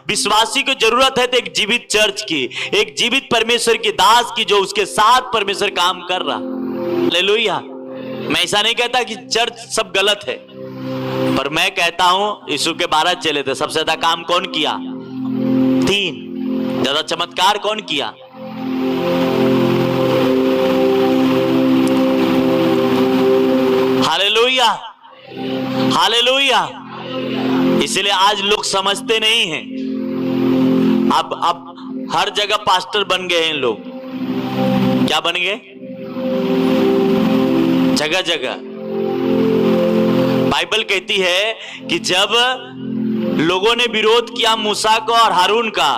विश्वासी को जरूरत है तो एक जीवित चर्च की, एक जीवित परमेश्वर की दास की, जो उसके साथ परमेश्वर काम कर रहा। हालेलुया। मैं ऐसा नहीं कहता कि चर्च सब गलत है, पर मैं कहता हूं यीशु के 12 चेले थे, सबसे ज्यादा काम कौन किया? 3। ज्यादा चमत्कार कौन किया? Hallelujah, hallelujah. इसलिए आज लोग समझते नहीं हैं। अब हर जगह पास्टर बन गए हैं लोग। क्या बन गए? जगह जगह। बाइबल कहती है कि जब लोगों ने विरोध किया मूसा को और हारून का,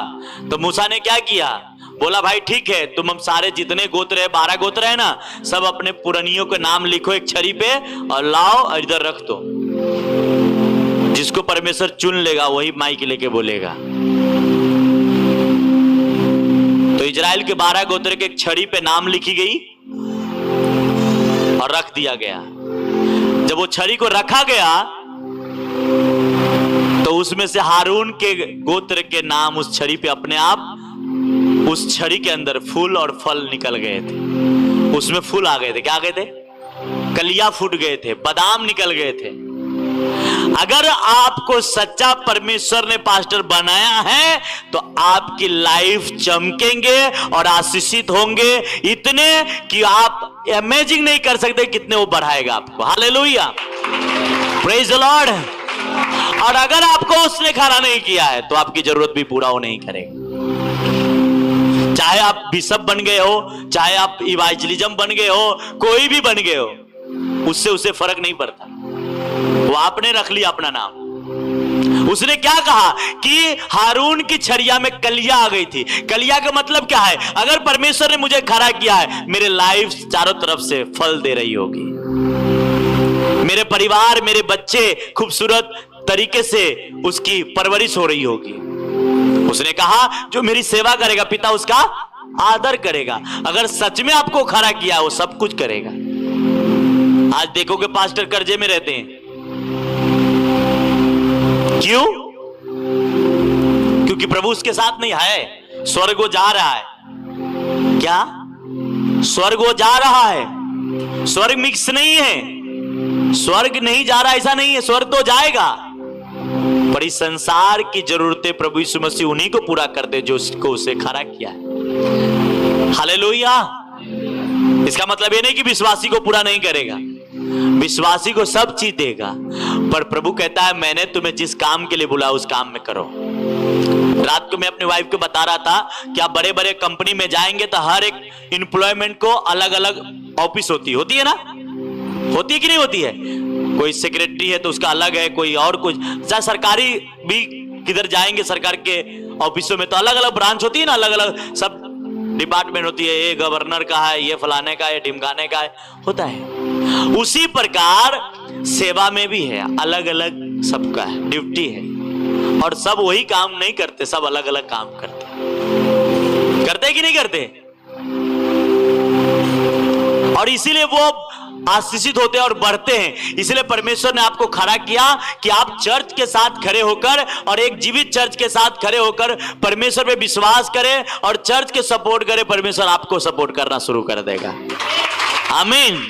तो मूसा ने क्या किया? बोला भाई ठीक है, तुम हम सारे जितने गोत्र है, 12 गोत्र है ना, सब अपने पुरानियों के नाम लिखो एक छड़ी पे और लाओ और इधर रख दो। जिसको परमेश्वर चुन लेगा वही माइक लेके बोलेगा। तो इजराइल के 12 गोत्र के एक छड़ी पे नाम लिखी गई और रख दिया गया। जब वो छड़ी को रखा गया तो उसमें से हारून के गोत्र के नाम उस छड़ी पे अपने आप, उस छड़ी के अंदर फूल और फल निकल गए थे। उसमें फूल आ गए थे। क्या आ गए थे? कलियां फूट गए थे, बादाम निकल गए थे। अगर आपको सच्चा परमेश्वर ने पास्टर बनाया है तो आपकी लाइफ चमकेंगे और आशीषित होंगे इतने कि आप इमेजिन नहीं कर सकते कितने वो बढ़ाएगा आपको। Hallelujah, praise the Lord. और अगर आपको उसने खड़ा नहीं किया है तो आपकी जरूरत भी पूरा वो नहीं करेगा। चाहे आप बिशप बन गए हो, चाहे आप इवांजेलिज्म बन गए हो, कोई भी बन गए हो, उससे उसे फर्क नहीं पड़ता। वो आपने रख लिया अपना नाम। उसने क्या कहा कि हारून की छड़िया में कलियां आ गई थी। कलियां का मतलब क्या है? अगर परमेश्वर ने मुझे खड़ा किया है, मेरे लाइफ चारों तरफ से फल दे रही होगी, मेरे परिवार, मेरे बच्चे खूबसूरत तरीके से उसकी परवरिश हो रही होगी। उसने कहा जो मेरी सेवा करेगा पिता उसका आदर करेगा। अगर सच में आपको खड़ा किया वो सब कुछ करेगा। आज देखोगे पास्टर कर्जे में रहते हैं। क्यों? क्योंकि प्रभु उसके साथ नहीं है। स्वर्ग वो जा रहा है। क्या? स्वर्ग वो जा रहा है। स्वर्ग मिक्स नहीं है। स्वर्ग नहीं जा रहा ऐसा नहीं है, स्वर्ग तो जाएगा। पर इस संसार की जरूरतें प्रभु यीशु मसीह उन्हीं को पूरा करते जो उसको उसे खड़ा किया है। हालेलुया। इसका मतलब ये नहीं कि विश्वासी को पूरा नहीं करेगा, विश्वासी को सब चीज देगा। पर प्रभु कहता है मैंने तुम्हें जिस काम के लिए बुलाया उस काम में करो। रात को मैं अपनी वाइफ को बता रहा था कि आप बड़े बड़े कंपनी में जाएंगे तो हर एक एम्प्लॉयमेंट को अलग अलग ऑफिस होती है ना? होती है कि नहीं होती है? कोई सेक्रेटरी है तो उसका अलग है, कोई और कुछ। चाहे सरकारी भी किधर जाएंगे, सरकार के ऑफिसों में तो अलग अलग ब्रांच होती है ना, अलग अलग सब डिपार्टमेंट होती है। ये गवर्नर का है, ये फलाने का है, ढिमकाने का है, होता है। उसी प्रकार सेवा में भी है, अलग अलग सबका है, ड्यूटी है। और सब वही काम नहीं करते, सब अलग अलग काम करते कि नहीं करते? और इसीलिए वो आशीषित होते हैं और बढ़ते हैं। इसलिए परमेश्वर ने आपको खड़ा किया कि आप चर्च के साथ खड़े होकर और एक जीवित चर्च के साथ खड़े होकर परमेश्वर पे विश्वास करें और चर्च के सपोर्ट करें। परमेश्वर आपको सपोर्ट करना शुरू कर देगा। आमीन।